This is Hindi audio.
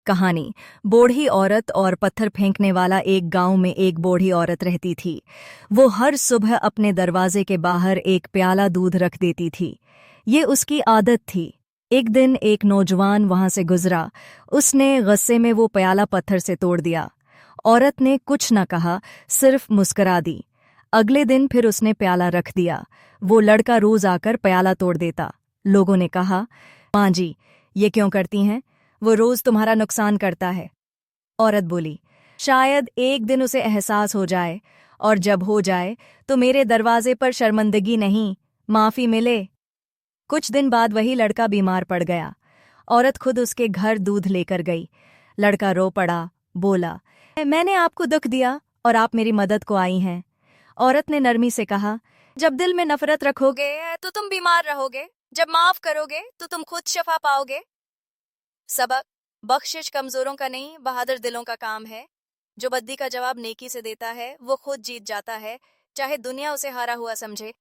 कहानी। बूढ़ी औरत और पत्थर फेंकने वाला। एक गांव में एक बूढ़ी औरत रहती थी। वो हर सुबह अपने दरवाजे के बाहर एक प्याला दूध रख देती थी। ये उसकी आदत थी। एक दिन एक नौजवान वहां से गुजरा। उसने गुस्से में वो प्याला पत्थर से तोड़ दिया। औरत ने कुछ न कहा, सिर्फ मुस्कुरा दी। अगले दिन फिर उसने प्याला रख दिया। वो लड़का रोज आकर प्याला तोड़ देता। लोगों ने कहा, माँ जी, ये क्यों करती हैं? वो रोज तुम्हारा नुकसान करता है। औरत बोली, शायद एक दिन उसे एहसास हो जाए, और जब हो जाए तो मेरे दरवाजे पर शर्मिंदगी नहीं, माफी मिले। कुछ दिन बाद वही लड़का बीमार पड़ गया। औरत खुद उसके घर दूध लेकर गई। लड़का रो पड़ा, बोला, मैंने आपको दुख दिया और आप मेरी मदद को आई हैं। औरत ने नरमी से कहा, जब दिल में नफरत रखोगे तो तुम बीमार रहोगे, जब माफ करोगे तो तुम खुद शफा पाओगे। सबक: बख्शिश कमजोरों का नहीं, बहादुर दिलों का काम है। जो बद्दी का जवाब नेकी से देता है वो खुद जीत जाता है, चाहे दुनिया उसे हारा हुआ समझे।